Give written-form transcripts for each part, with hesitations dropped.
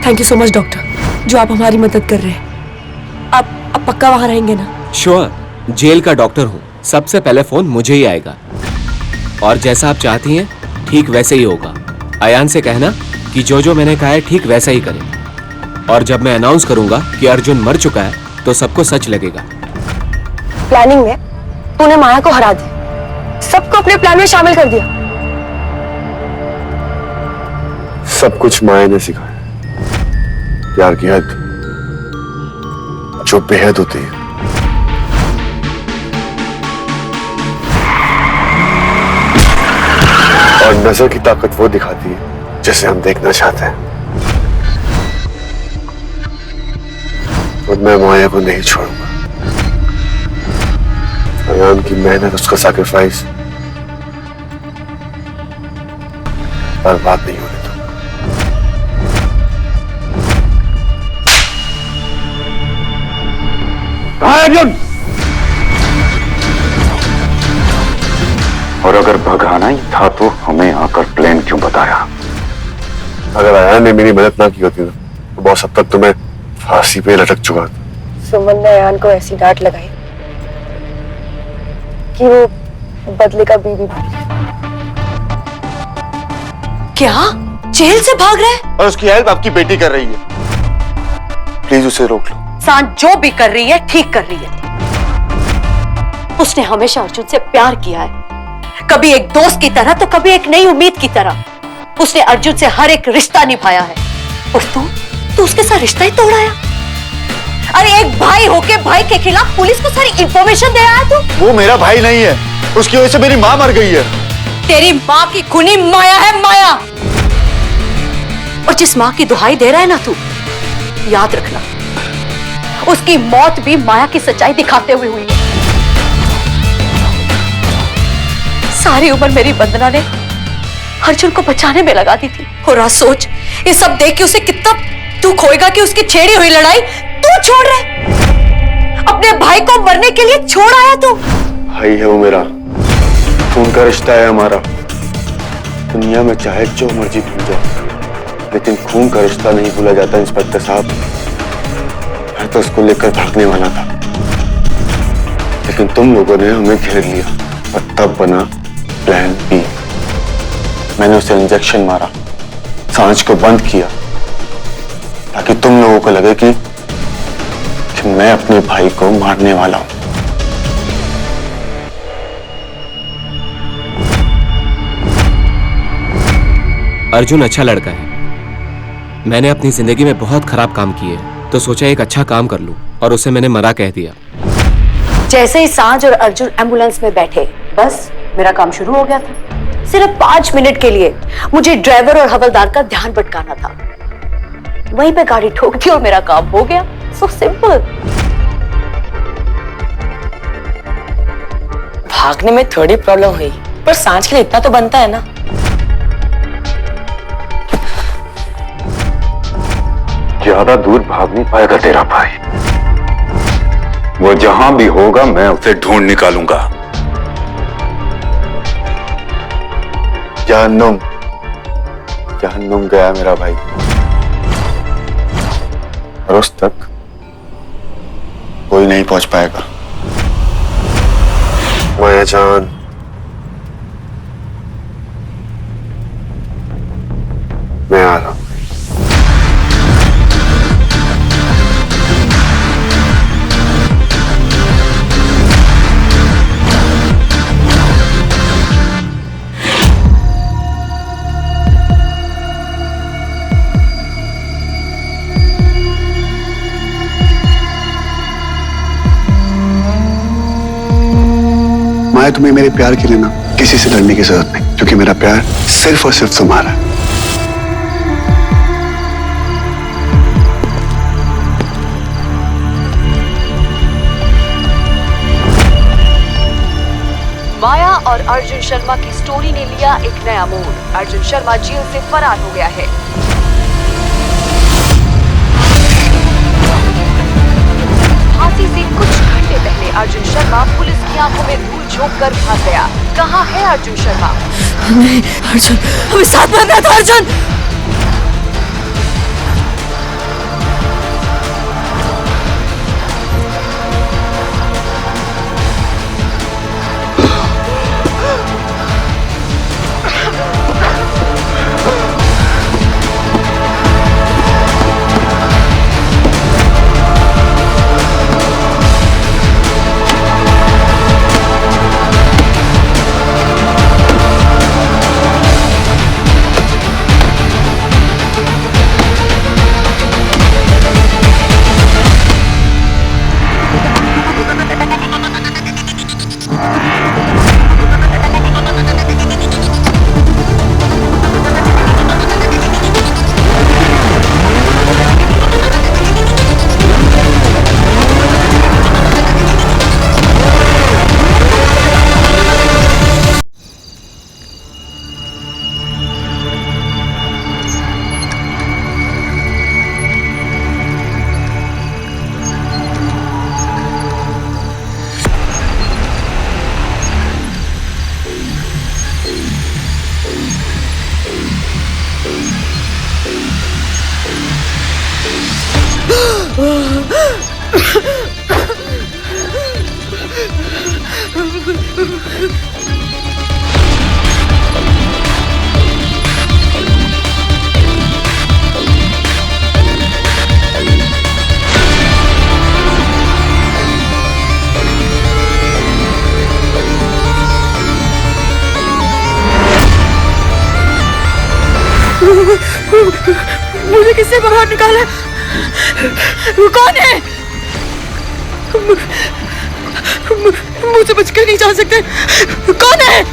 Thank you so much doctor, जो आप हमारी मदद कर रहे हैं। आप पक्का वहां रहेंगे ना? श्योर, जेल का डॉक्टर हूँ, सबसे पहले फोन मुझे ही आएगा। और जैसा आप चाहती हैं ठीक वैसे ही होगा। अयान से कहना कि जो मैंने कहा है ठीक वैसा ही करे। और जब मैं अनाउंस करूंगा कि अर्जुन मर चुका है तो सबको सच लगेगा। प्लानिंग में तूने माया को हरा दिया, सबको अपने प्लान में शामिल कर दिया। सब कुछ माया ने सिखाया। प्यार की हद जो बेहद होती है। और नजर की ताकत वो दिखाती है जिसे हम देखना चाहते हैं। और मैं माया को नहीं छोड़ूंगा। अयान की मेहनत, उसका सैक्रिफाइस बर्बाद नहीं होने दूंगा। अर्जुन! और अगर भगाना ही था तो हमें आकर प्लान क्यों बताया? अगर अयान ने मेरी मदद ना की होती ना तो बहुत हद तक तो मैं फांसी पे लटक चुका था। सुमन ने अयान को ऐसी डांट लगाई कि वो बदले का बीवी बन गया। क्या? जेल से भाग रहा है? और उसकी हेल्प आपकी बेटी कर रही है। प्लीज उसे रोक लो। सांझ जो भी कर रही है ठीक कर रही है। उसने हमेशा अर्जुन से प्यार किया है, कभी एक दोस्त की तरह तो कभी एक नई उम्मीद की तरह। उसने अर्जुन से हर एक रिश्ता निभाया है। और तू उसके साथ रिश्ता ही तोड़ाया। अरे एक भाई होके भाई के खिलाफ पुलिस को सारी इंफॉर्मेशन दे आया तू। वो मेरा भाई नहीं है, उसकी वजह से मेरी माँ मर गई है। तेरी माँ की खूनी माया है, माया। और जिस माँ की दुहाई दे रहा है ना तू, याद रखना उसकी मौत भी माया की सच्चाई दिखाते हुए हुई है। सारी उम्र मेरी वंदना ने अर्जुन को बचाने में लगा दी थी। और आज सोच, ये सब देख के उसे कितना दुख होएगा कि उसकी छेड़ी हुई लड़ाई तू छोड़ रहे। अपने भाई को मरने के लिए छोड़ आया तू। भाई है वो मेरा, खून का रिश्ता है हमारा। दुनिया में चाहे जो मर्जी भूल जाओ, लेकिन खून का रिश्ता नहीं भूला जाता। इंस्पेक्टर साहब, मैं तो उसको लेकर भागने वाला था, लेकिन तुम लोगों ने हमें घेर लिया और तब बना प्लान बी। मैंने उसे इंजेक्शन मारा, सांझ को बंद किया, ताकि तुम लोगों को लगे कि मैं अपने भाई को मारने वाला हूं। अर्जुन अच्छा लड़का है। मैंने अपनी जिंदगी में बहुत खराब काम किए, तो सोचा एक अच्छा काम कर लूं, और उसे मैंने मरा कह दिया। जैसे ही सांझ और अर्जुन एम्बुलेंस में बैठे, बस मेरा काम शुरू हो गया था। सिर्फ 5 मिनट के लिए मुझे ड्राइवर और हवलदार का ध्यान भटकाना था। वहीं पे गाड़ी ठोक दी और मेरा काम हो गया। So simple. भागने में थोड़ी प्रॉब्लम हुई, पर सांझ के लिए इतना तो बनता है ना। ज्यादा दूर भाग नहीं पाएगा तेरा भाई। वो जहां भी होगा मैं उसे ढूंढ निकालूंगा। जहन्नुम, जहन्नुम गया मेरा भाई, और उस तक कोई नहीं पहुंच पाएगा। माया जान, मैं आ रहा हूं। माया, तुम्हें मेरे प्यार के लिए ना किसी से डरने की जरूरत नहीं, क्योंकि मेरा प्यार सिर्फ और सिर्फ तुम्हारा है। माया और अर्जुन शर्मा की स्टोरी ने लिया एक नया मोड़। अर्जुन शर्मा जेल से फरार हो गया है। फांसी से कुछ घंटे पहले अर्जुन शर्मा पुलिस की आंखों में धूल झोंक कर भाग गया। कहाँ है अर्जुन शर्मा? नहीं, अर्जुन हमें साथ में था। अर्जुन मुझे किससे बाहर निकाला? वो कौन है? मुझे बच कर नहीं जा सकते। कौन है?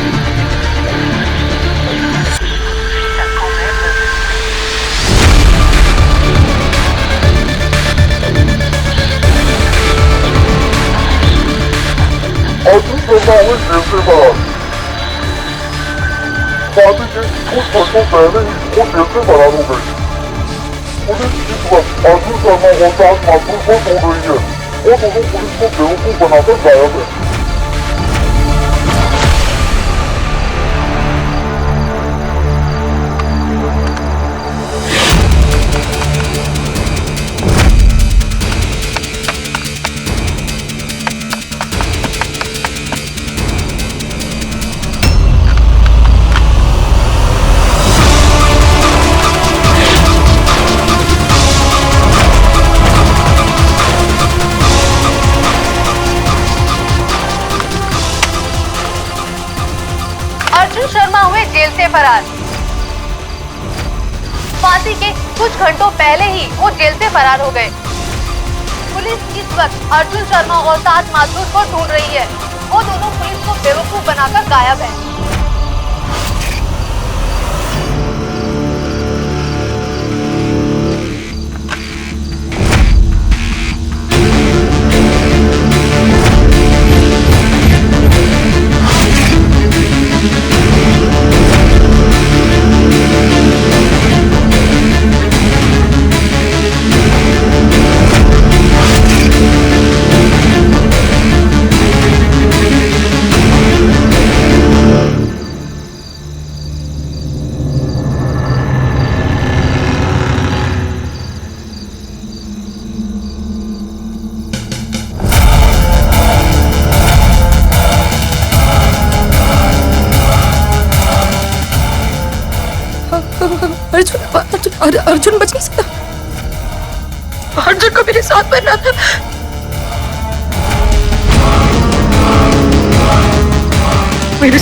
शादी के कुछ घंटों पहले ही वो जेल से फरार हो गई। पुलिस इस वक्त अर्जुन शर्मा और साथ माथुर को ढूंढ रही है। वो दोनों पुलिस को बेवकूफ बनाकर गायब है। अर्जुन शर्मा हुए जेल से फरार। फांसी के कुछ घंटों पहले ही वो जेल से फरार हो गए। पुलिस इस वक्त अर्जुन शर्मा और साथ माथुर को ढूंढ रही है। वो दोनों पुलिस को बेवकूफ बनाकर गायब हैं। अर्जुन बच नहीं सकता। अर्जुन को मेरे साथ बनना था। मेरे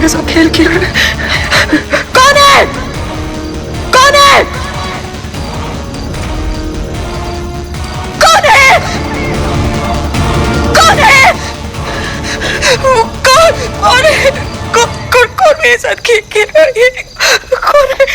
साथ खेल खेल रहा है। कौन है? कौन है? कौन है? कौन है? कौन है? कौन मेरे साथ खेल खेल रहा है? कौन है?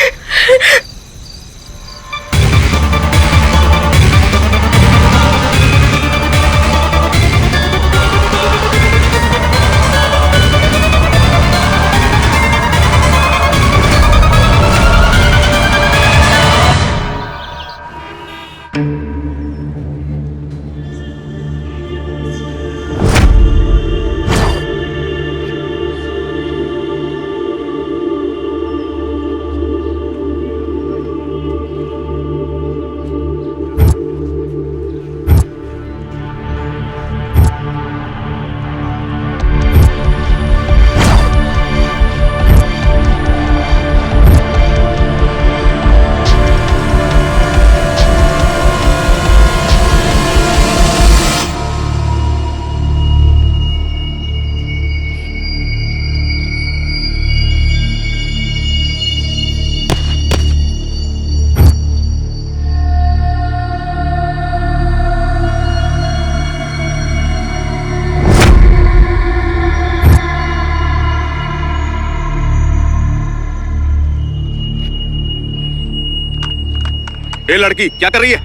ए लड़की क्या कर रही है?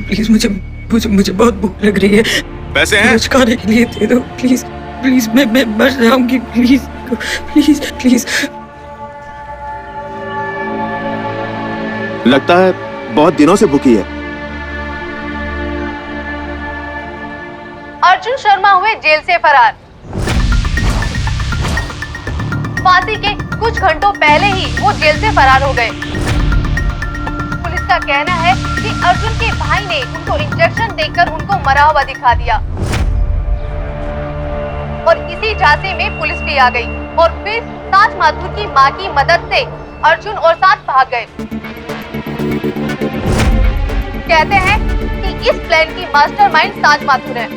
प्लीज मुझे बहुत भूख लग रही है। पैसे हैं? कुछ खाने के लिए दे दो प्लीज। प्लीज मैं मर जाऊंगी। Please please please. लगता है बहुत दिनों से भूखी है। अर्जुन शर्मा हुए जेल से फरार। फांसी के कुछ घंटों पहले ही वो जेल से फरार हो गए। पुलिस का कहना है कि अर्जुन के भाई ने उनको इंजेक्शन देकर उनको मरा हुआ दिखा दिया और इसी झांसे में पुलिस भी आ गई और फिर ताज माथुर की मां की मदद से अर्जुन और साथ भाग गए। कहते हैं कि इस प्लान की मास्टरमाइंड ताज माथुर है।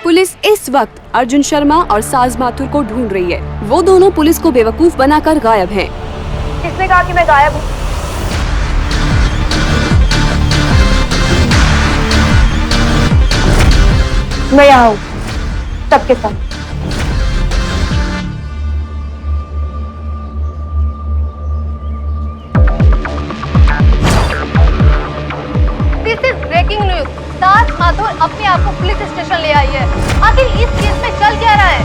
पुलिस इस वक्त अर्जुन शर्मा और साज माथुर को ढूंढ रही है। वो दोनों पुलिस को बेवकूफ बनाकर गायब हैं। किसने कहा कि मैं गायब हूँ? मैं यहाँ हूँ सबके साथ। This is breaking news. Saaj Mathur अपने आप को पुलिस स्टेशन ले आई है। आखिर इस केस में चल क्या रहा है?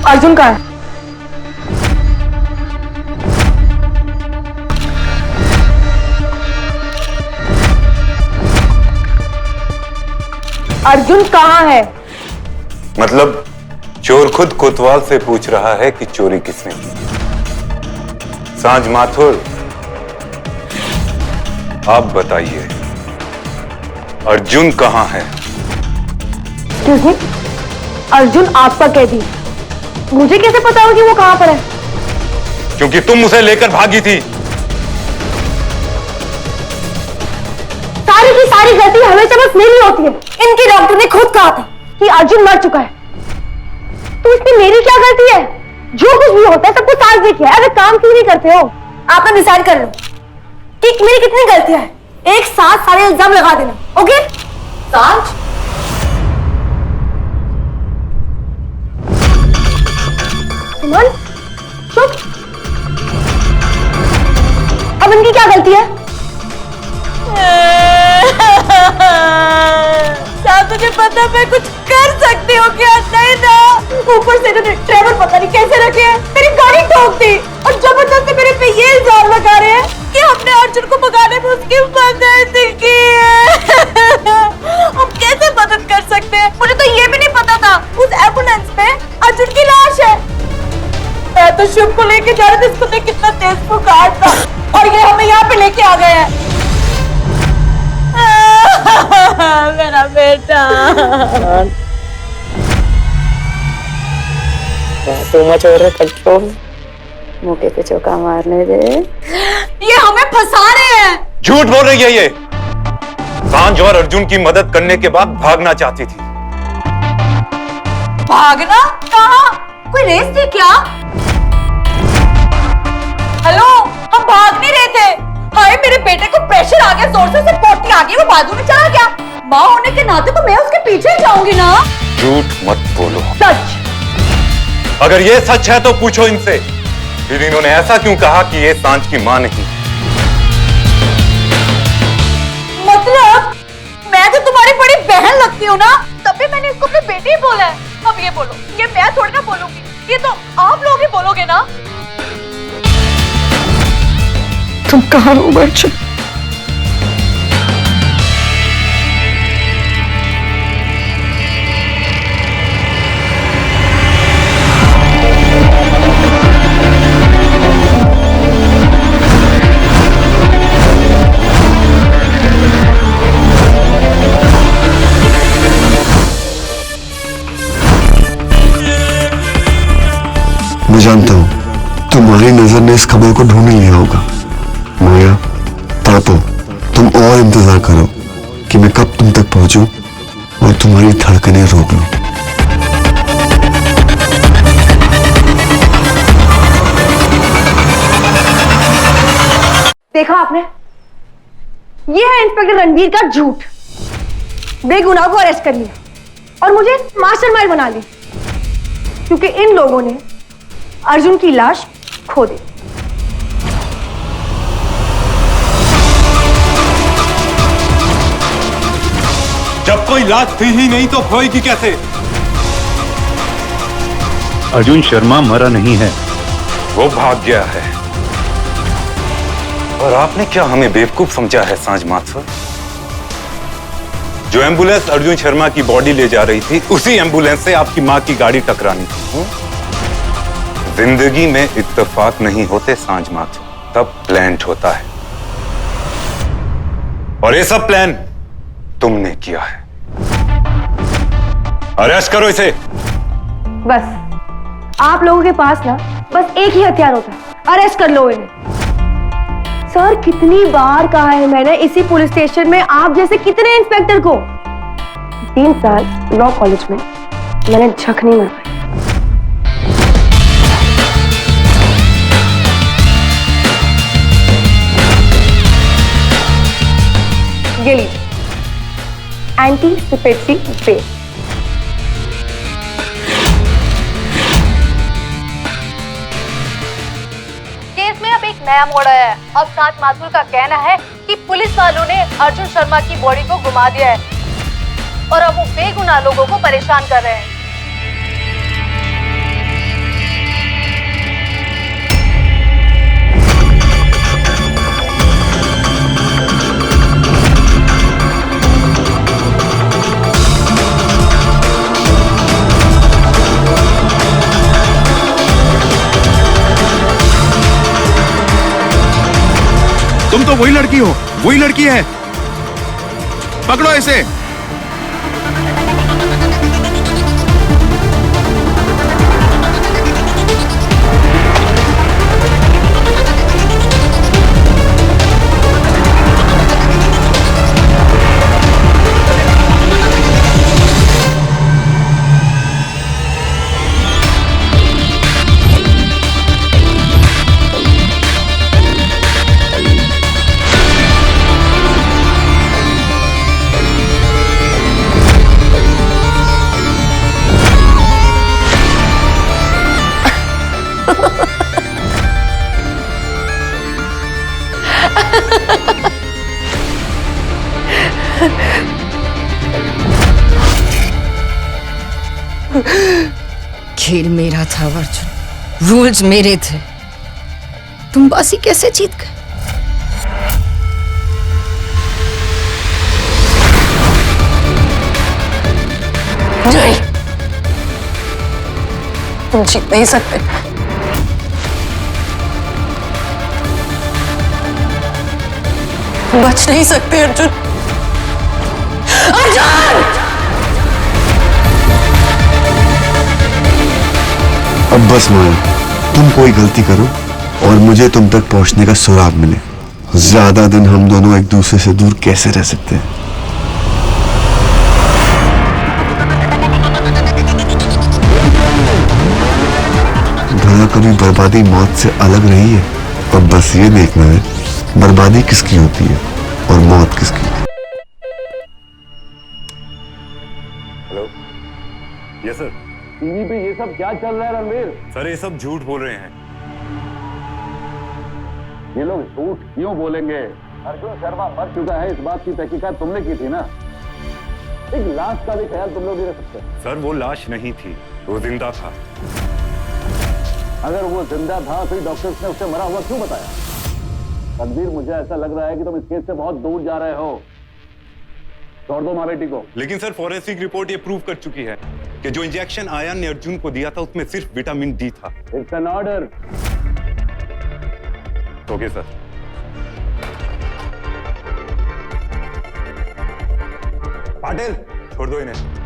अर्जुन कहाँ है? अर्जुन कहाँ है? मतलब चोर खुद कोतवाल से पूछ रहा है कि चोरी किसने की। साज माथुर, आप बताइए अर्जुन कहाँ है? Excuse me? अर्जुन आपका कैदी। मुझे कैसे पता हो कि वो कहाँ पर है? क्योंकि तुम उसे लेकर भागी थी। सारी की सारी गलती हमेशा बस मेरी होती है। इनके डॉक्टर ने खुद कहा था कि अर्जुन मर चुका है, तो इसमें मेरी क्या गलती है? जो कुछ भी होता है सब कुछ साज ने किया है। अरे काम क्यों नहीं करते हो? आपने डिसाइड कर लो कि मेरी कितनी गलतियां हैं, एक साथ सारे इल्जाम लगा देना। ओके साज? सुमन चुप। अब इनकी क्या गलती है? तुझे पता मैं कुछ कर सकती हूँ क्या? नहीं ना। ऊपर से इन्होंने ड्राइवर पता नहीं कैसे रखे हैं, मेरी गाड़ी ठोक दी और जबरदस्ती मेरे पे ये इल्जाम लगा रहे हैं कि हमने अर्जुन को भगाने में उसकी मदद की है। हम कैसे मदद कर सकते हैं? मुझे तो ये भी नहीं पता था उस एम्बुलेंस में अर्जुन की लाश है। मैं तो शिव को लेके जा रही थी, इसको कितना तेज पुकार था और ये हमें यहाँ पे लेके आ गए हैं। मेरा बेटा। तू मच हो रहा कंट्रोल, मुके पे चौका मारने दे। ये हमें फंसा रहे हैं। झूठ बोल रही है ये। सांझ और अर्जुन की मदद करने के बाद भागना चाहती थी। भागना? कहाँ? कोई रेस थी क्या? हेलो, हम भाग नहीं रहे थे। हाय मेरे बेटे को प्रेशर आ गया, जोर से पोटी आ गई, वो बाजू में चला गया। माँ होने के नाते तो मैं उसके पीछे जाऊंगी ना। झूठ मत बोलो। सच। अगर ये सच है तो पूछो इनसे, फिर इन्होंने ऐसा क्यों कहा कि ये सांझ की माँ नहीं? मतलब मैं तो तुम्हारी बड़ी बहन लगती हूँ ना, तब भी मैंने इसको अपनी बेटी ही बोला है। अब ये बोलो, ये मैं थोड़ी ना बोलूंगी, ये तो आप लोग ही बोलोगे ना। तुम कहाँ हो बच्चे? मैं जानता हूं तुम्हारी नजर ने इस खबर को ढूंढ लिया होगा। माया, पापो, तुम और इंतजार करो कि मैं कब तुम तक पहुंचूं और तुम्हारी धड़कनें रोक लूं। देखा आपने? ये है इंस्पेक्टर रणवीर का झूठ। बेगुनाह को अरेस्ट कर लिया और मुझे मास्टरमाइंड बना ली, क्योंकि इन लोगों ने अर्जुन की लाश खो दी। जब कोई लाश थी ही नहीं तो खोएगी कैसे? अर्जुन शर्मा मरा नहीं है, वो भाग गया है। और आपने क्या हमें बेवकूफ समझा है सांझ माथुर? जो एम्बुलेंस अर्जुन शर्मा की बॉडी ले जा रही थी, उसी एम्बुलेंस से आपकी मां की गाड़ी टकरानी थी। जिंदगी में इत्तेफाक नहीं होते सांझ माथुर, तब प्लान्ड होता है। और ये सब प्लान तुमने किया है। अरेस्ट करो इसे। बस आप लोगों के पास ना बस एक ही हथियार होता है, अरेस्ट कर लो इन्हें। सर कितनी बार कहा है मैंने इसी पुलिस स्टेशन में आप जैसे कितने इंस्पेक्टर को। 3 साल लॉ कॉलेज में मैंने झक नहीं मरवाई। ये लीजिए एंटी सिपेट्री बेस। केस में अब एक नया मोड़ आया है। अब साथ माथुर का कहना है कि पुलिस वालों ने अर्जुन शर्मा की बॉडी को घुमा दिया है और अब वो बेगुनाह लोगों को परेशान कर रहे हैं। तुम तो वही लड़की हो, वही लड़की है। पकड़ो इसे। खेल मेरा था अर्जुन, रूल्स मेरे थे। तुम बासी कैसे जीत गए? नहीं, तुम जीत नहीं सकते। बच नहीं सकते अर्जुन। अर्जुन! अब बस माया, तुम कोई गलती करो और मुझे तुम तक पहुंचने का सुराग मिले। ज्यादा दिन हम दोनों एक दूसरे से दूर कैसे रह सकते हैं? भला कभी बर्बादी मौत से अलग रही है? और बस ये देखना है बर्बादी किसकी होती है और मौत किसकी। Hello, yes sir. टीवी पे ये सब क्या चल रहा है रणवीर? सर ये सब झूठ बोल रहे हैं। ये लोग झूठ क्यों बोलेंगे? अर्जुन शर्मा मर चुका है, इस बात की तहकीकात तुमने की थी ना। एक लाश का भी ख्याल तुम लोग नहीं रख सकते। सर वो लाश नहीं थी, वो जिंदा था। अगर वो जिंदा था तो डॉक्टर्स ने उसे मरा हुआ क्यों बताया? रणवीर, मुझे ऐसा लग रहा है कि तुम इस केस से बहुत दूर जा रहे हो। छोड़ दो माँ बेटी को। लेकिन सर फॉरेंसिक रिपोर्ट ये प्रूव कर चुकी है कि जो इंजेक्शन आयन ने अर्जुन को दिया था उसमें सिर्फ विटामिन डी था। It's an order. Okay sir. Patil, छोड़ दो इन्हें।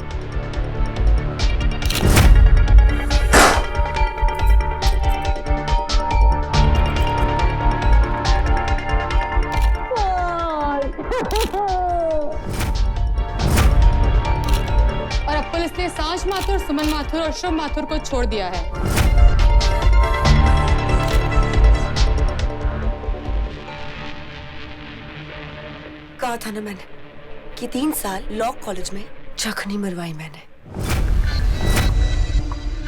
और अब पुलिस ने सांझ माथुर, सुमन माथुर और शुभ माथुर को छोड़ दिया है। कहा था ना मैंने कि 3 साल लॉ कॉलेज में झक नहीं मरवाई मैंने।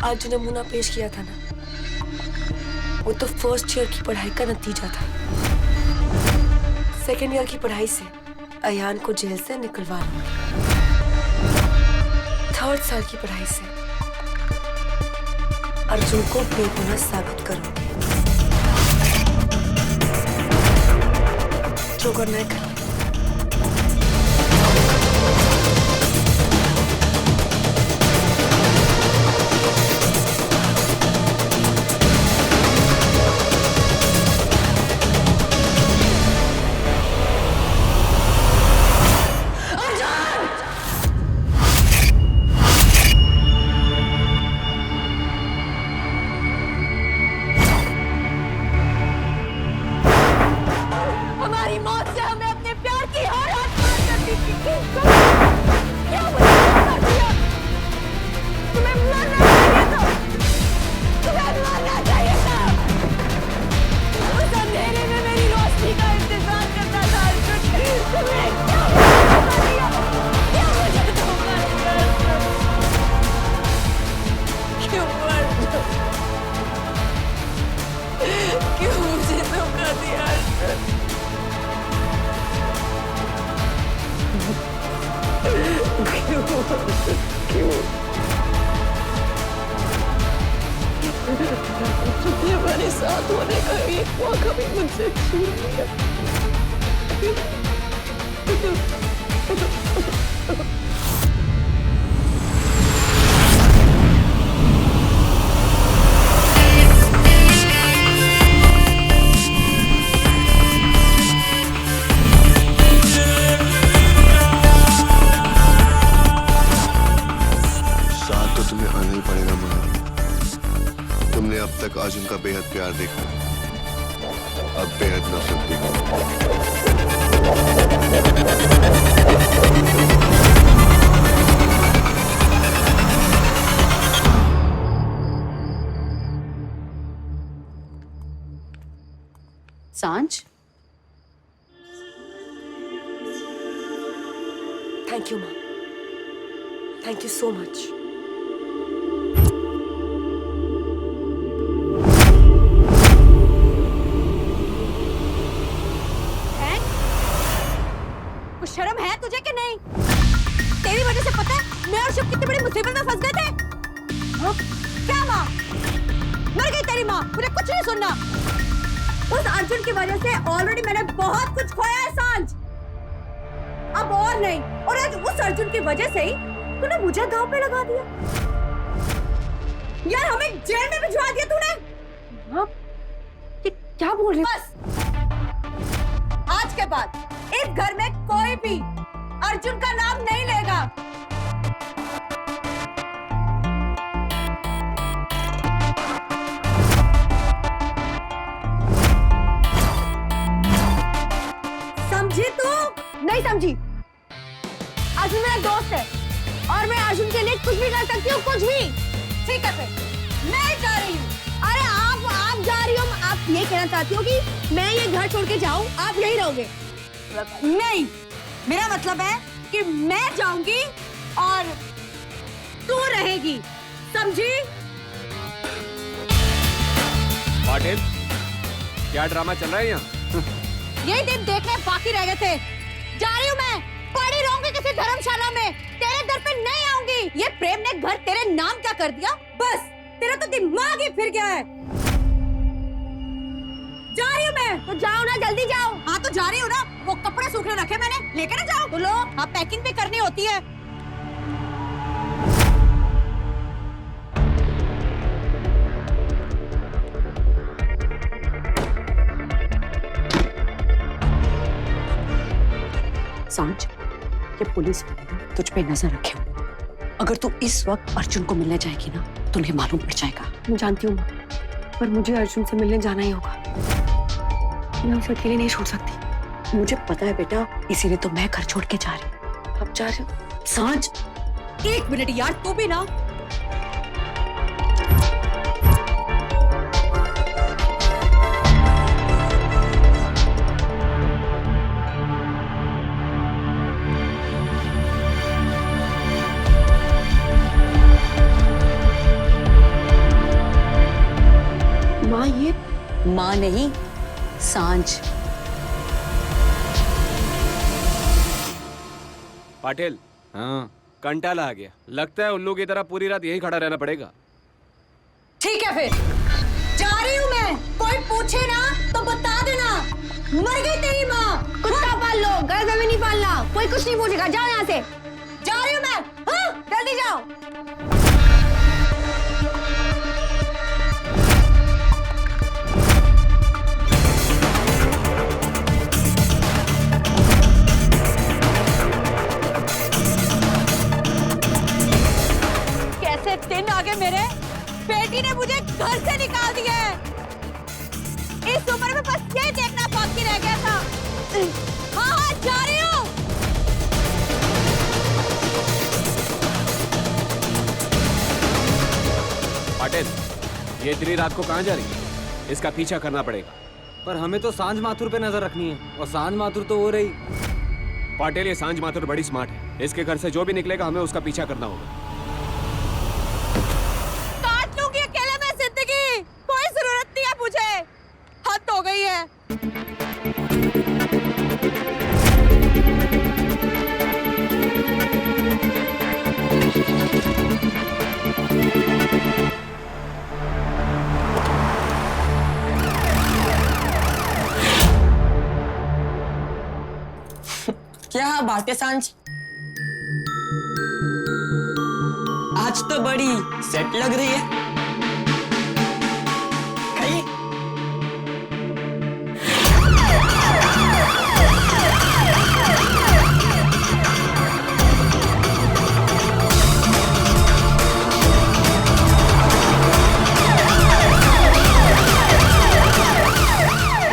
आज जो नमूना पेश किया था ना, वो तो फर्स्ट ईयर की पढ़ाई का नतीजा था। सेकेंड ईयर की पढ़ाई से अयान को जेल से निकलवा लूं। थर्ड साल की पढ़ाई से अर्जुन को बेगुनाह साबित करूंगी। जो करना है करो। तुमने हमारे साथ होने का एक मौका भी मुझसे छीन लिया। साथ तो तुम्हें आना ही पड़ेगा माया। तुमने अब तक अर्जुन का बेहद प्यार देखा, अब बेहद नफरत देखा। सांझ, थैंक यू माँ, थैंक यू सो मच। शर्म है तुझे कि नहीं? तेरी वजह से पता है मैं और शिव कितनी बड़ी मुसीबत में फंस गए थे। हाँ? क्या माँ? मर गई तेरी माँ, मुझे कुछ नहीं सुनना। उस अर्जुन की वजह से ऑलरेडी मैंने बहुत कुछ खोया है सांझ, अब और नहीं। और आज उस अर्जुन की वजह से ही तूने मुझे दांव पे लगा दिया यार, हमें जेल में भिजवा दिया तूने। हाँ? ये क्या बोल रही? बस आज के बाद इस घर में कोई भी अर्जुन का नाम नहीं लेगा। समझी तू? नहीं समझी। अर्जुन मेरा दोस्त है और मैं अर्जुन के लिए कुछ भी कर सकती हूँ, कुछ भी। ठीक है फिर मैं जा रही हूँ। अरे आप जा रही हो? आप ये कहना चाहती हो कि मैं ये घर छोड़ के जाऊँ, आप यही रहोगे? नहीं, मेरा मतलब है कि मैं जाऊंगी और तू रहेगी, समझी? पाटिल, क्या ड्रामा चल रहा है यहाँ? यही दिन देखने बाकी रह गए थे। जा रही हूँ मैं, पड़ी रहूंगी किसी धर्मशाला में, तेरे दर पे नहीं आऊंगी। ये प्रेम ने घर तेरे नाम क्या कर दिया? बस तेरा तो दिमाग ही फिर गया है। जा रही हूँ मैं। तो जाओ ना, जल्दी जाओ। हाँ तो जा रही हूँ ना, वो कपड़े सूखने रखे मैंने, लेकर ना जाओ। तो लो, हाँ पैकिंग भी करनी होती है। सांझ, ये पुलिस वाले ना तुझ पे नजर रखे हो। अगर तू इस वक्त अर्जुन को मिलने जाएगी ना तो उन्हें मालूम पड़ जाएगा। मैं जानती हूँ, पर मुझे अर्जुन से मिलने जाना ही होगा। मैं उसे अकेले नहीं छोड़ सकती। मुझे पता है बेटा, इसीलिए तो मैं घर छोड़ के जा रही हूँ। अब जा रही हूँ। सांझ, एक मिनट यार, तू भी ना। माँ, ये माँ नहीं, सांझ। पाटिल, हाँ, कंटाला आ गया। लगता है उल्लू की तरह पूरी रात यहीं खड़ा रहना पड़ेगा। ठीक है फिर, जा रही हूँ मैं। कोई पूछे ना तो बता देना, मर गई तेरी माँ। कुत्ता पाल लो, घर में नहीं पालना। कोई कुछ नहीं पूछेगा, जाओ यहाँ से। जा रही हूँ मैं। हाँ, जल्दी जाओ। दिन आ गए मेरे, बेटी ने मुझे घर से निकाल दिया है। इस उम्र में बस ये देखना बाकी रह गया था। हाँ हाँ, जा रही हूँ। पाटिल, ये इतनी रात को कहाँ जा रही है? इसका पीछा करना पड़ेगा। पर हमें तो सांझ माथुर पे नजर रखनी है, और सांझ माथुर तो हो रही। पाटिल, ये सांझ माथुर बड़ी स्मार्ट है। इसके घर से जो भी निकलेगा हमें उसका पीछा करना होगा। कोई जरूरत नहीं है मुझे, हद हो गई है। क्या बात है सांझ, आज तो बड़ी सेट लग रही है। खाइए।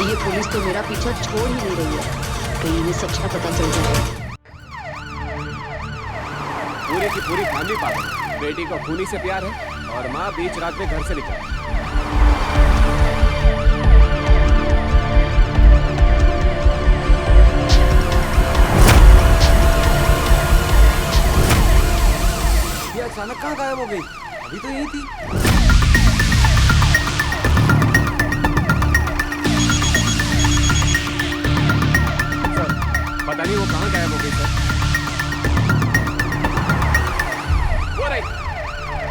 ये पुलिस तो मेरा पीछा छोड़ ही नहीं रही है, कहीं इन्हें सच का पता चल जाए। पूरी की पूरी फैमिली पागल, बेटी को खूनी से प्यार है और माँ बीच रात में घर से निकली। ये अचानक कहाँ गायब हो गई? अभी तो यही थी। सर, पता नहीं वो कहाँ गायब हो गई सर। वो रही,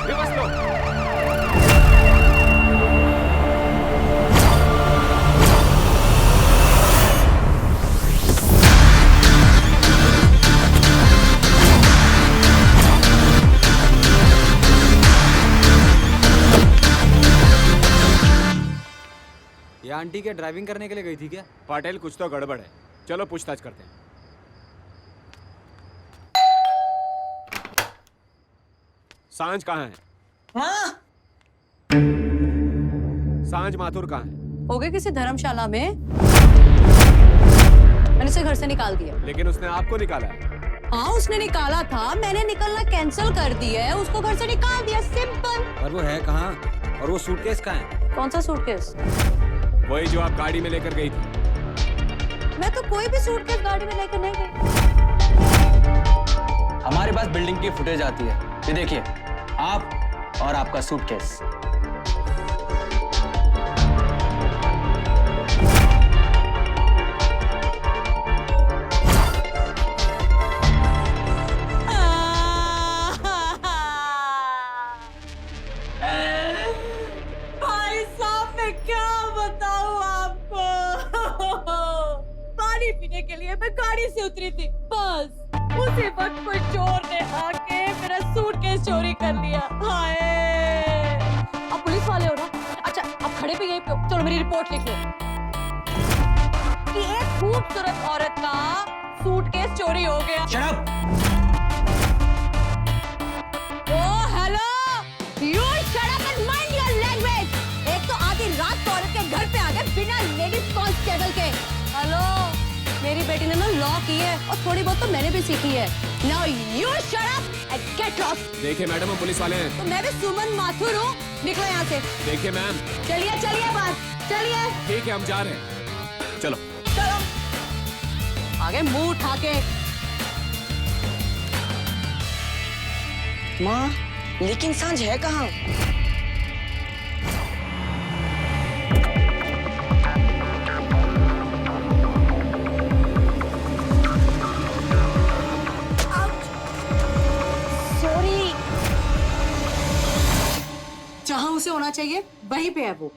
रिवर्स लो। ये आंटी क्या ड्राइविंग करने के लिए गई थी क्या? पटेल कुछ तो गड़बड़ है, चलो पूछताछ करते हैं। सांझ कहाँ है? माँ, सांझ माथुर कहाँ है? हो गए किसी धर्मशाला में, मैंने उसे घर से निकाल दिया। लेकिन उसने आपको निकाला है। हाँ उसने निकाला था, मैंने निकलना कैंसिल कर दिया है, उसको घर से निकाल दिया, सिंपल। पर वो है कहाँ? और वो सूटकेस कहाँ है? कौन सा सूटकेस? वही जो आप गाड़ी में लेकर गई थी। मैं तो कोई भी सूटकेस गाड़ी में लेकर नहीं गई। हमारे पास बिल्डिंग की फुटेज आती है, ये देखिए, आप और आपका सूटकेस। भाई साहब मैं क्या बताऊं आपको। पानी पीने के लिए मैं गाड़ी से उतरी थी, बस उसी वक्त कोई चोर ने आके मेरा सूटकेस चोरी कर लिया। हाय, आप पुलिस वाले हो ना? अच्छा आप खड़े भी यहीं पे हो, चलो मेरी रिपोर्ट लिख लो कि एक खूबसूरत औरत का सूटकेस चोरी हो गया। Shut up! Oh hello, you shut up and mind your language. एक तो आधी रात को औरत के घर पे आ गए बिना लेडीज कांस्टेबल के। हेलो, मेरी बेटी ने ना लॉ की है और थोड़ी बहुत तो मैंने भी सीखी है। Now you shut up and get lost. देखिए मैडम, हम पुलिस वाले हैं। तो मैं भी सुमन माथुर हूँ, निकलो यहाँ से। देखिए मैम। चलिए चलिए बात, चलिए। ठीक है हम जा रहे हैं, चलो। चलो आगे मुंह उठा के। माँ, लेकिन सांझ है कहाँ? सॉरी। जहाँ उसे होना चाहिए वहीं पे है वो।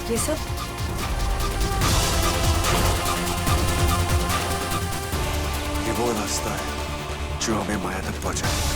ये सब ये वो रास्ता है जो हमें माया तक पहुंचाएगा।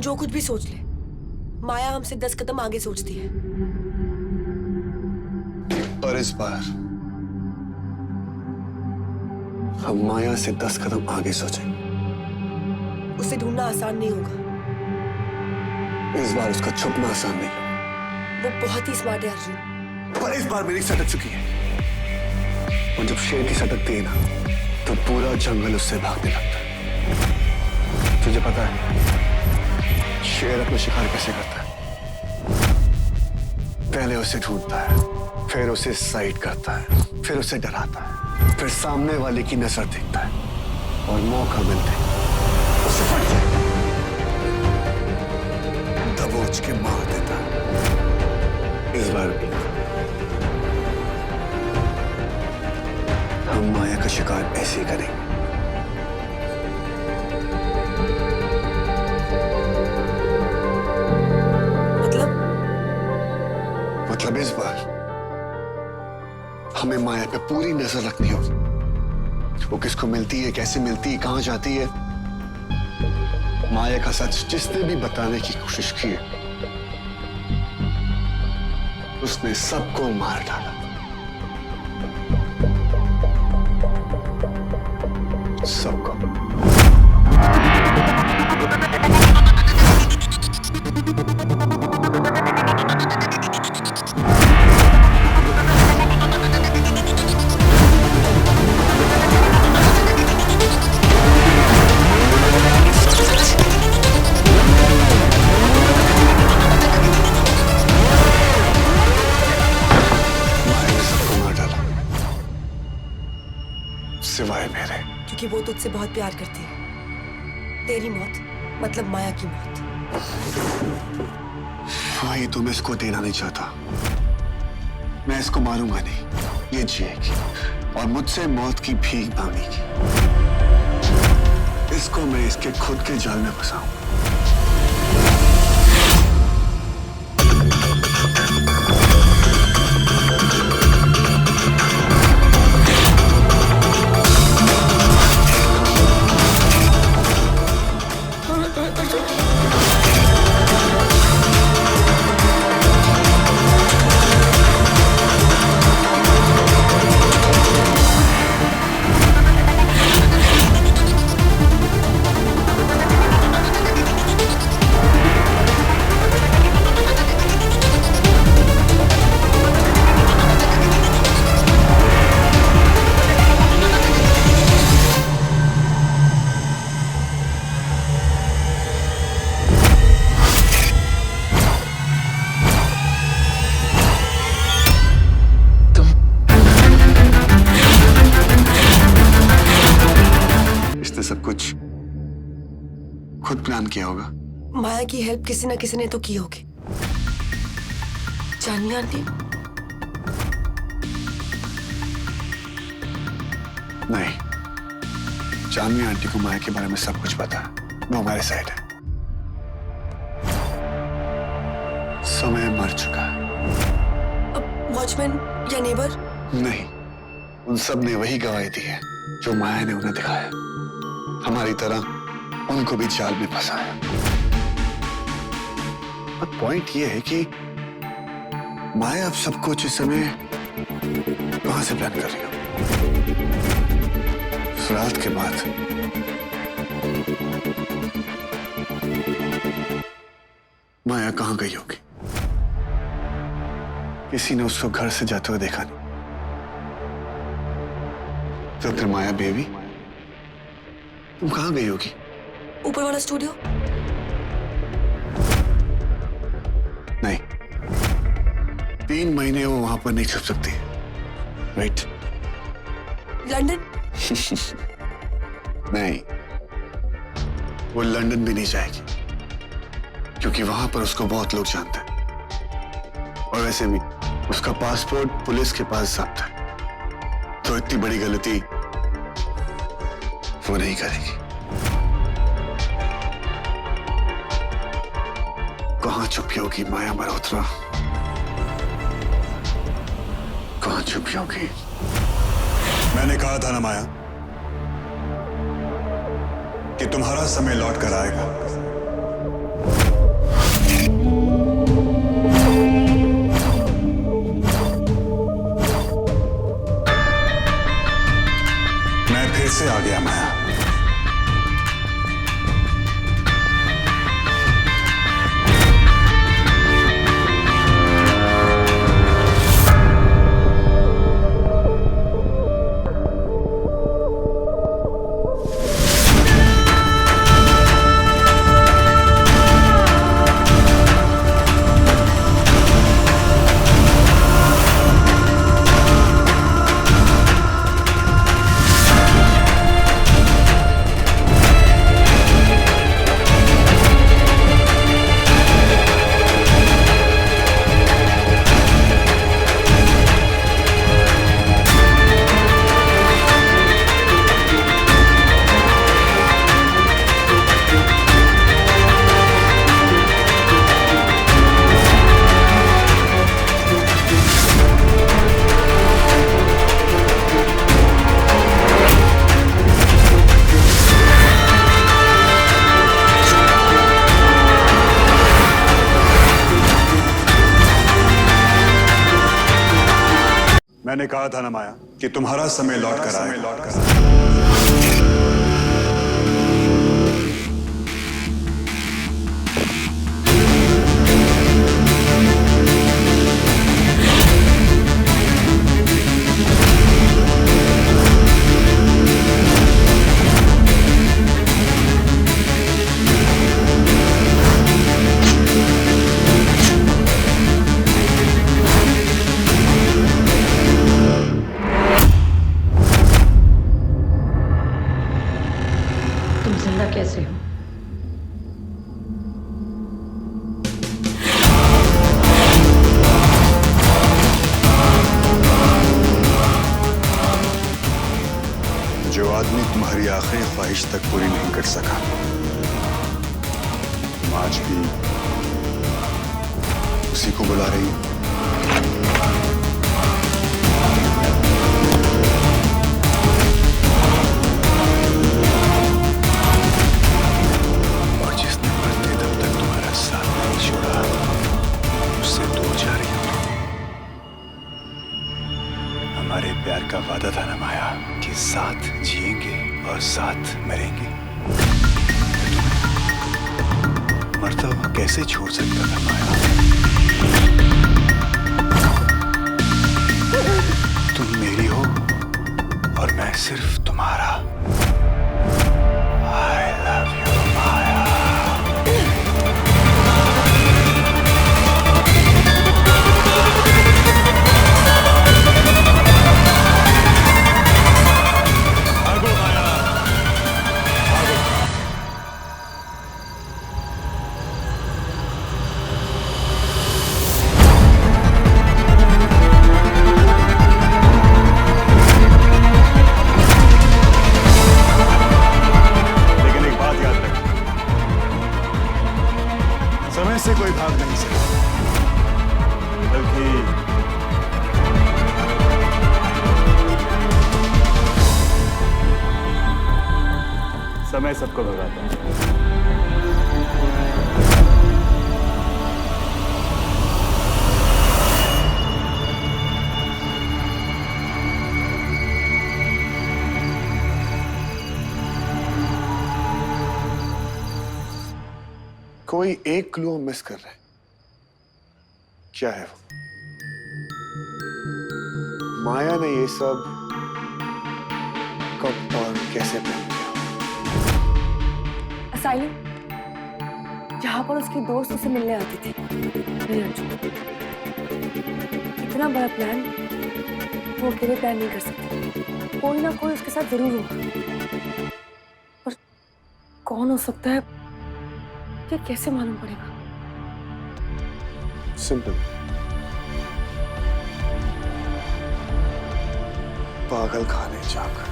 हम जो कुछ भी सोच ले, माया हमसे 10 कदम आगे सोचती है। और इस बार हम माया से 10 कदम आगे सोचेंगे। उसे ढूंढना आसान नहीं होगा। इस बार उसका छुपना आसान नहीं। वो बहुत ही स्मार्ट है अर्जुन। पर इस बार मेरी सटक चुकी है। और जब शेर की सटकती है ना, तो पूरा जंगल उससे भागने लगता है। तुझे पता है शेर अपना शिकार कैसे करता है? पहले उसे ढूंढता है, फिर उसे साइड करता है, फिर उसे डराता है, फिर सामने वाले की नजर देखता है और मौका मिलते उसे फट जाता है, दबोच के मार देता है। इस बार भी हम माया का शिकार ऐसे ही करेंगे। मतलब इस बार हमें माया पे पूरी नजर रखनी होगी। वो किसको मिलती है, कैसे मिलती है, कहां जाती है। माया का सच जिसने भी बताने की कोशिश की है, उसने सबको मार डाला। सबको। सिवाय मेरे। क्योंकि वो तुझसे बहुत प्यार करती है। तेरी मौत मतलब माया की मौत। हाँ, ये तो मैं इसको देना नहीं चाहता। मैं इसको मारूंगा नहीं। ये जिएगी और मुझसे मौत की भीख मांगेगी। इसको मैं इसके खुद के जाल में फंसाऊं। सब कुछ खुद प्लान किया होगा। माया की हेल्प किसी ना किसी ने तो की होगी। जानवी आंटी? नहीं, जानवी आंटी को माया के बारे में सब कुछ पता है। वो हमारे साइड है। समय मर चुका है। वॉचमैन या नेबर? नहीं, उन सब ने वही गवाही दी है जो माया ने उन्हें दिखाया। हमारी तरह उनको भी जाल में फंसाया। पर पॉइंट ये है कि माया अब सब कुछ इस समय कहां से प्लान कर रही हो? रात के बाद माया कहां गई होगी? किसी ने उसको घर से जाते हुए देखा नहीं। तो फिर माया बेबी तुम कहां गई होगी? ऊपर वाला स्टूडियो? नहीं, 3 महीने वो वहां पर नहीं छुप सकती। राइट? लंदन? नहीं, वो लंदन भी नहीं जाएगी क्योंकि वहां पर उसको बहुत लोग जानते हैं। और वैसे भी उसका पासपोर्ट पुलिस के पास जब्त है, तो इतनी बड़ी गलती वो नहीं करेगी। कहां छुपी होगी माया मल्होत्रा? कहां छुपी होगी? मैंने कहा था ना माया कि तुम्हारा समय लौट कर आएगा। फिर से आ गया माया। मैंने कहा था ना माया कि तुम्हारा समय लौट कर आएगा। कैसे हो? जो आदमी तुम्हारी आखिरी ख्वाहिश तक पूरी नहीं कर सका, तुम आज भी उसी को बुला रही हो। हमारे प्यार का वादा था ना माया कि साथ जिएंगे और साथ मरेंगे। मरता हुआ कैसे छोड़ सकता था माया? तुम मेरी हो और मैं सिर्फ तुम्हारा। I love you माया। समय से कोई भाग नहीं सकता, बल्कि समय सबको भगाता है। कोई एक क्लू हम मिस कर रहे हैं। क्या है वो? माया ने ये सब कब और कैसे पहन लिया? असाइलम, यहाँ पर उसकी दोस्त उसे मिलने आती थी। इतना बड़ा प्लान वो अकेले प्लान नहीं कर सकती। कोई ना कोई उसके साथ जरूर होगा, पर कौन हो सकता है ये कैसे मालूम पड़ेगा? सिंपल, पागल खाने जाकर।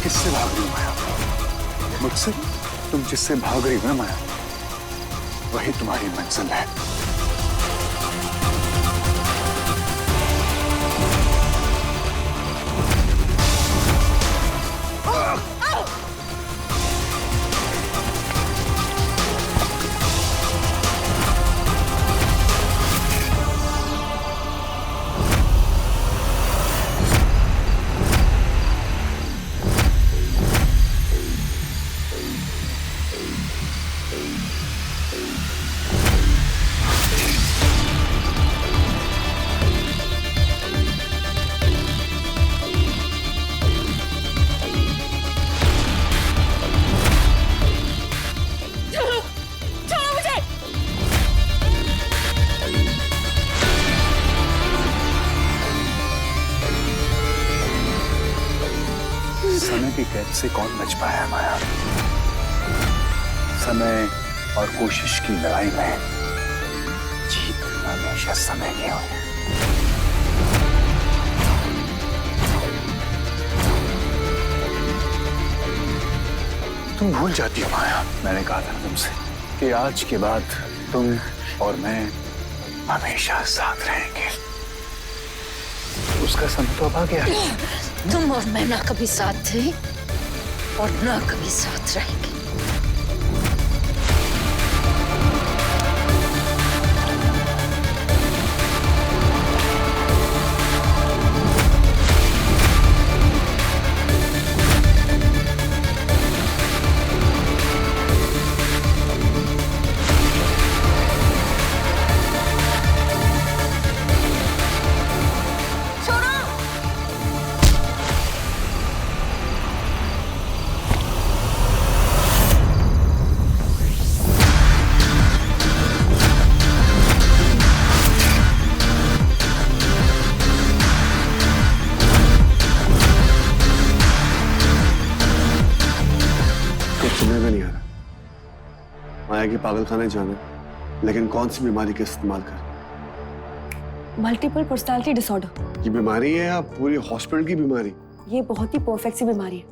किससे भाग रही हो माया? मुझसे? तुम जिससे भाग रही हो ना माया, वही तुम्हारी मंजिल है। की कैद से कौन बच पाया माया? समय और कोशिश की लड़ाई में जीत हमेशा समय की होती है। तुम भूल जाती हो माया, मैंने कहा था तुमसे कि आज के बाद तुम और मैं हमेशा साथ रहेंगे। उसका समय तो अब आ गया। तुम और मैं ना कभी साथ थे और ना कभी साथ रहेंगे। समझ में नहीं आ रहा। माया के पागलखाने जाना, लेकिन कौन सी बीमारी का इस्तेमाल कर? Multiple personality disorder. ये बीमारी है या पूरी हॉस्पिटल की बीमारी? ये बहुत ही परफेक्ट सी बीमारी है।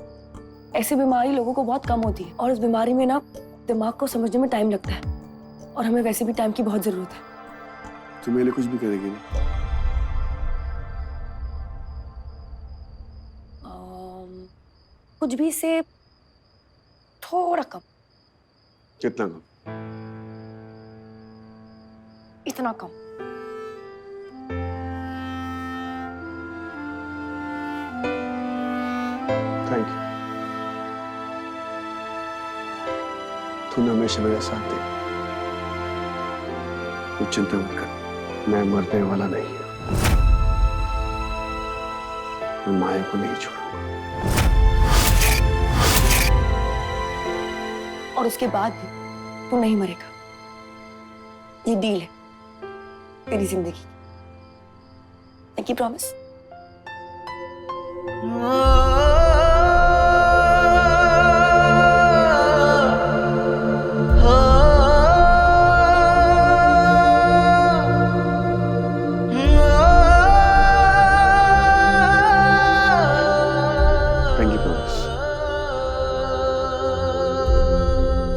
ऐसी बीमारी लोगों को बहुत कम होती है और इस बीमारी में ना दिमाग को समझने में टाइम लगता है और हमें वैसे भी टाइम की बहुत जरूरत है। तुम मेरे लिए कुछ भी करेगी ना? कुछ भी से थोड़ा कम। कितना कम? इतना कम। Thank you. तूने हमेशा मेरा साथ दिया। तू चिंता मत कर, मैं मरने वाला नहीं हूं। मैं माया को नहीं छोड़ूंगा। और उसके बाद भी तू नहीं मरेगा। ये डील है तेरी जिंदगी की। की प्रॉमिस।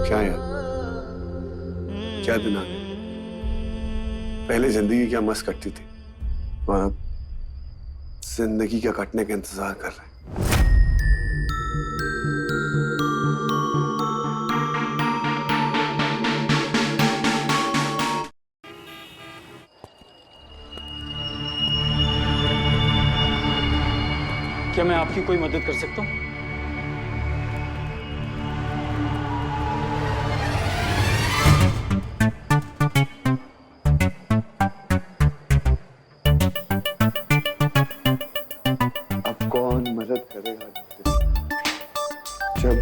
क्या यार, क्या दिन आ गए। पहले जिंदगी क्या मस्त कटती थी और अब जिंदगी का कटने का इंतजार कर रहे हैं। क्या मैं आपकी कोई मदद कर सकता हूँ? मदद करेगा जब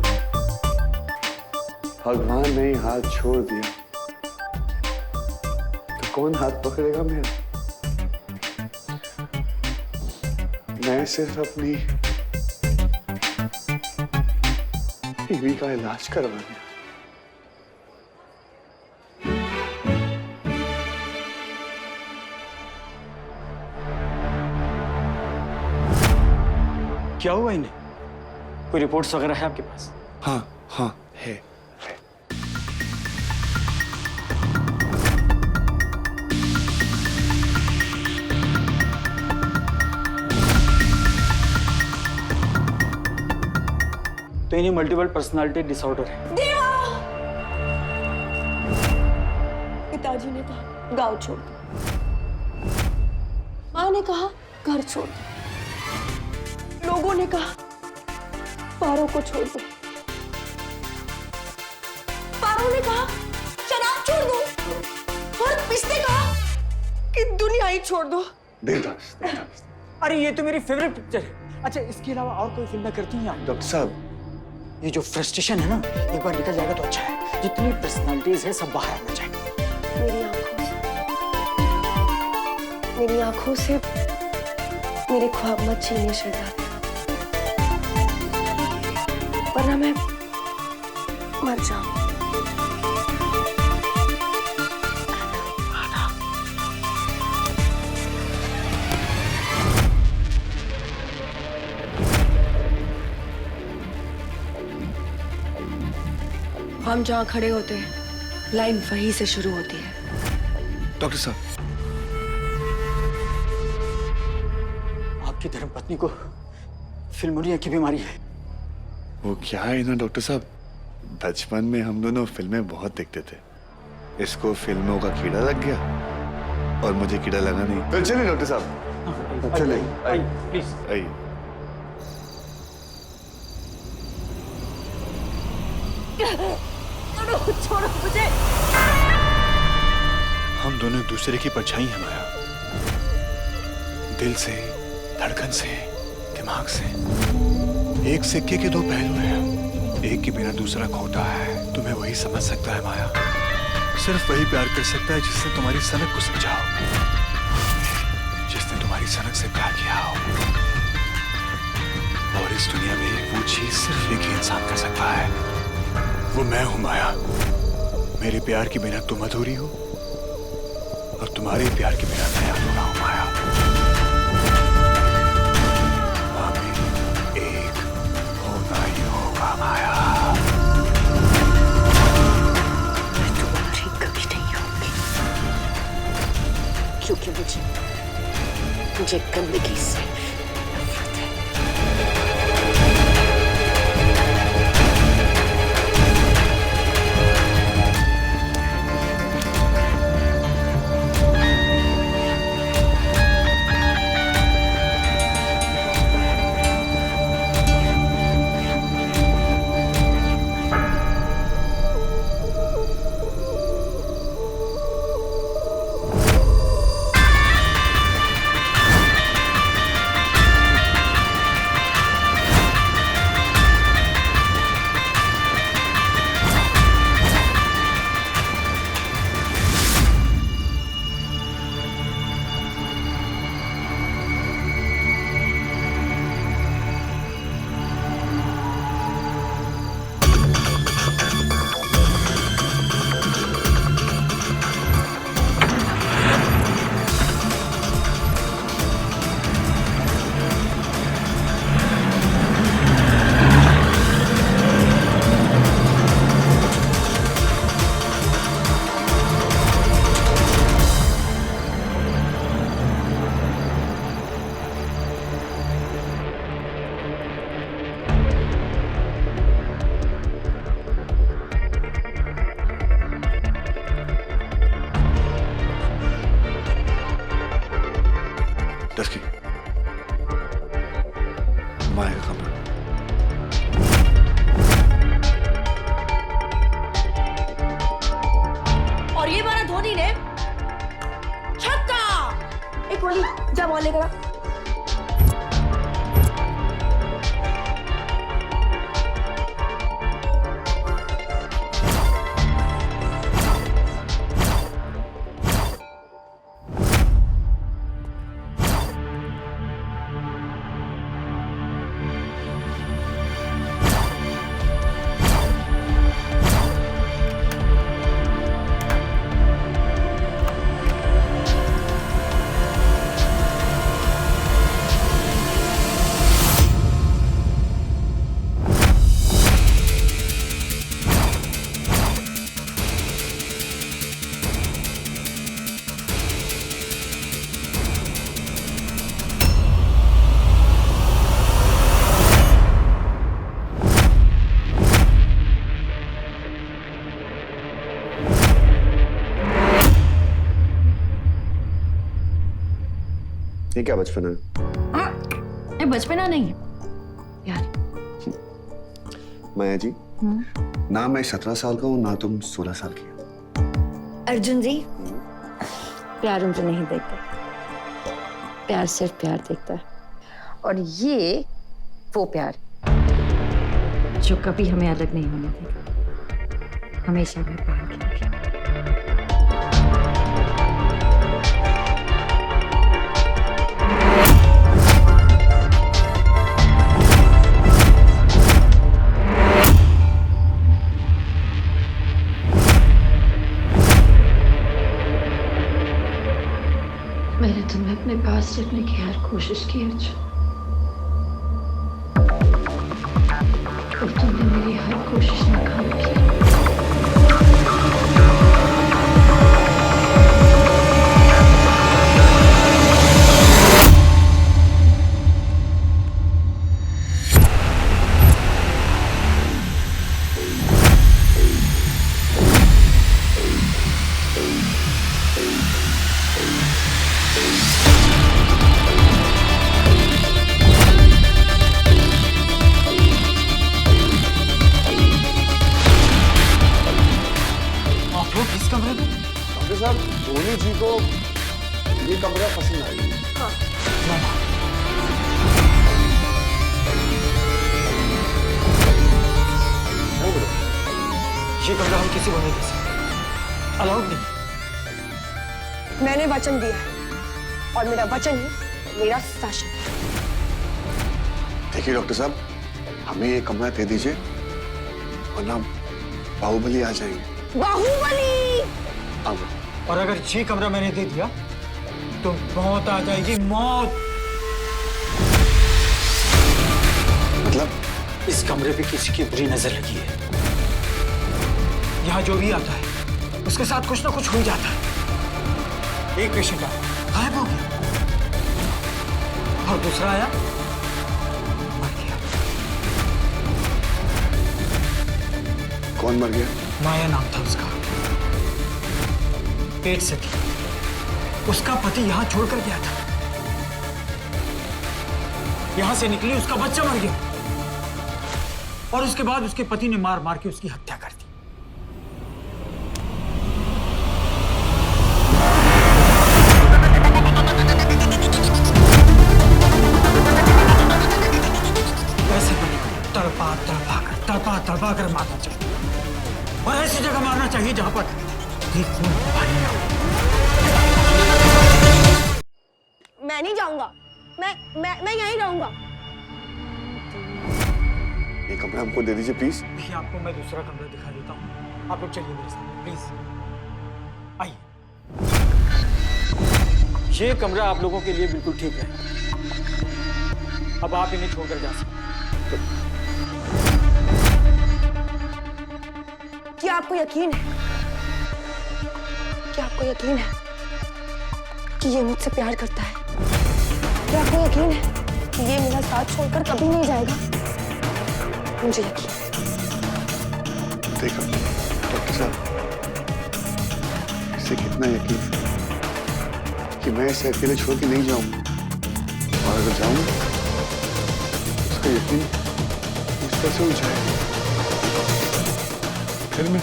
भगवान ने हाथ छोड़ दिया तो कौन हाथ पकड़ेगा मेरा? मैं सिर्फ अपनी बीवी का इलाज करवाने। क्या हुआ इन्हें? कोई रिपोर्ट्स वगैरह है आपके पास? हाँ हाँ है। तो इन्हें मल्टीपल पर्सनालिटी डिसऑर्डर है। पिताजी ने कहा गांव छोड़ दो, माँ ने कहा घर छोड़ दो, लोगों ने कहा पारों को छोड़ दो, पारों ने कहा शराब छोड़ दो और किसने कहा कि दुनिया ही छोड़ दो। देवदास। अरे ये तो मेरी फेवरेट पिक्चर है। अच्छा इसके अलावा और कोई फिल्म करती हैं आप? डॉक्टर साहब, ये जो फ्रस्ट्रेशन है ना, एक बार निकल जाएगा तो अच्छा है। जितनी पर्सनालिटीज है सब बाहर आना चाहिए। मेरी आंखों से मेरे ख्वाब मत छीनिए शहजाद। वरना मैं मर जाऊं। हम जहाँ खड़े होते हैं लाइन वहीं से शुरू होती है। डॉक्टर साहब, आपकी धर्मपत्नी को फिल्मोनिया की बीमारी है। वो क्या है ना डॉक्टर साहब, बचपन में हम दोनों फिल्में बहुत देखते थे। इसको फिल्मों का कीड़ा लग गया और मुझे कीड़ा लगा नहीं। तो चलिए डॉक्टर साहब, चलिए प्लीज आइए। छोड़ो मुझे। हम दोनों एक दूसरे की परछाई हैं माया, दिल से, धड़कन से, दिमाग से। एक सिक्के के दो पहलू हैं, एक के बिना दूसरा खोटा है। तुम्हें वही समझ सकता है माया, सिर्फ वही प्यार कर सकता है जिसने तुम्हारी सनक को समझा हो, जिसने तुम्हारी सनक से प्यार किया हो। और इस दुनिया में वो चीज सिर्फ एक ही इंसान कर सकता है, वो मैं हूं माया। मेरे प्यार के बिना तुम अधूरी हो और तुम्हारे प्यार के बिना मैं अधूरा हूं माया। हमें एक होना ही होगा माया। मैं तुम्हारी कभी नहीं होंगी, क्योंकि मुझे गंदगी से नफरत है। डस्की, माया का कमरा। और ये मारा धोनी ने छक्का। एक गोली जा बॉल लेकर आ। ये क्या बचपना है? ये बचपना नहीं है यार। माया जी, ना मैं 17 साल का हूँ ना तुम 16 साल की हो। अर्जुन जी, प्यार उम्र नहीं देखता, प्यार सिर्फ प्यार देखता है। और ये वो प्यार जो कभी हमें अलग नहीं होने देगा, हमेशा हमें प्यार करेगा। पास रखने की हर कोशिश की अर्जुन, पर तुमने मेरी हर कोशिश नाकाम की। डॉक्टर साहब, धोनी जी को ये कमरा पसंद आया। ये कमरा हम किसी को नहीं दे सकते, अलाउड नहीं। मैंने वचन दिया है और मेरा वचन ही मेरा शासन। देखिए डॉक्टर साहब, हमें ये कमरा दे दीजिए वरना बाहुबली आ जाएंगे। बाहुबली! और अगर ये कमरा मैंने दे दिया तो मौत आ जाएगी, मौत। मतलब इस कमरे पे किसी की बुरी नजर लगी है। यहाँ जो भी आता है उसके साथ कुछ ना कुछ हो ही जाता है। एक पेशेंट आया, गायब हो गया, और दूसरा आया, मर गया। कौन मर गया? माया नाम था उसका, पेट से थी। उसका पति यहाँ छोड़कर गया था, यहां से निकली, उसका बच्चा मर गया, और उसके बाद उसके पति ने मार मार के उसकी हत्या कर दी। ऐसे तड़पा तड़पा कर मारना चाहिए, और ऐसी जगह मारना चाहिए जहां पर खून पानी ना हो। मैं नहीं जाऊंगा, मैं यहीं रहूंगा। ये कमरा हमको दे दीजिए प्लीज। देखिए, आपको मैं दूसरा कमरा दिखा देता हूँ, आप लोग चलिए मेरे साथ प्लीज, आइए। ये कमरा आप लोगों के लिए बिल्कुल ठीक है, अब आप इन्हें छोड़कर जा सकते। क्या आपको यकीन है? क्या आपको यकीन है कि ये मुझसे प्यार करता है? क्या आपको यकीन है कि ये मेरा साथ छोड़कर कभी नहीं जाएगा? मुझे यकीन है। देखो डॉक्टर साहब, इसे कितना यकीन है कि मैं इसे अकेले छोड़ के नहीं जाऊंगा, और अगर जाऊंगा उसका यकीन मुझ पर से उठ जाएगा। फिर मैं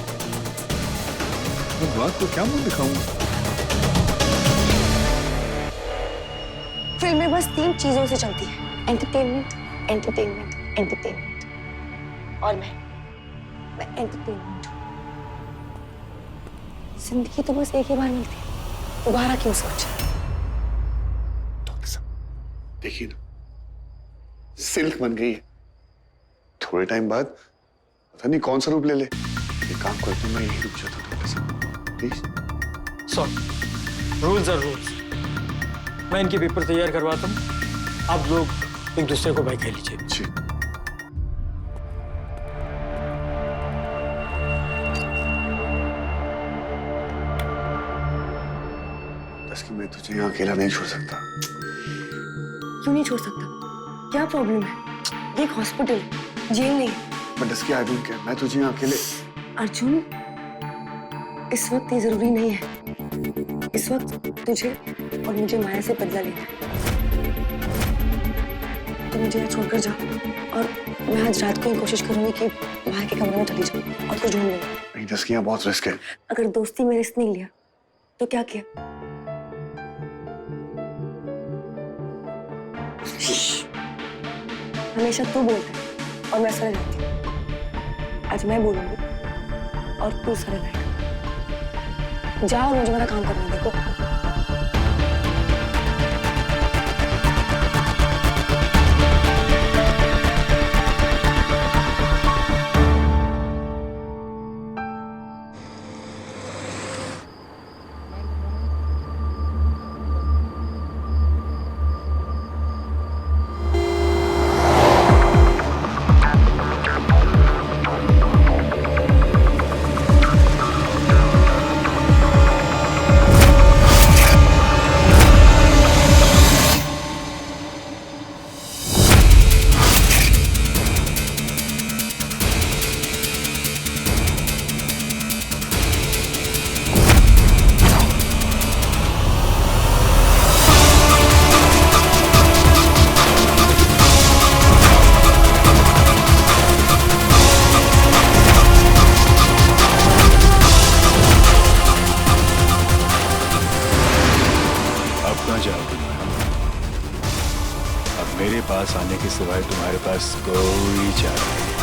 बात को क्या मुंह दिखाऊंगा? फिल्में बस 3 चीजों से चलती है: एंटरटेनमेंट, एंटरटेनमेंट, एंटरटेनमेंट। और मैं एंटरटेनमेंट हूँ। जिंदगी तो बस एक ही बार मिलती है, दोबारा क्यों सोचे? डॉक्टर साहब देखिए ना, सिल्क बन गई है, थोड़े टाइम बाद पता नहीं कौन सा रूप ले ले। एक काम करता हूँ, मैं यही रुक जाता हूँ डॉक्टर साहब, please. Sorry, rules are rules. मैं इनके पेपर तैयार करवाता हूँ, आप लोग एक दूसरे को बाइक ले लीजिए। जी। कि मैं तुझे यहाँ अकेला नहीं छोड़ सकता। क्यों नहीं छोड़ सकता? क्या प्रॉब्लम है? ये एक हॉस्पिटल, जेल नहीं। But Dusky, I don't care. मैं तुझे यहाँ अकेले। अर्जुन, इस वक्त ये जरूरी नहीं है। इस वक्त तुझे और मुझे माया से बदला लेना है। तो मुझे यहाँ छोड़कर जा, और मैं आज रात को ही कोशिश करूंगी कि माया के कमरे में चली जाऊँ और कुछ ढूंढ लूंगी। नहीं दस्की, यहाँ बहुत रिस्क है। अगर दोस्ती में रिस्क नहीं लिया तो क्या किया? हमेशा तू बोलता है और मैं सह जाती हूँ। आज मैं बोलूंगी और तू सह रहेगा। जा और मुझे मेरा काम करने देखो। पास आने के सिवाय तुम्हारे पास कोई चारा नहीं।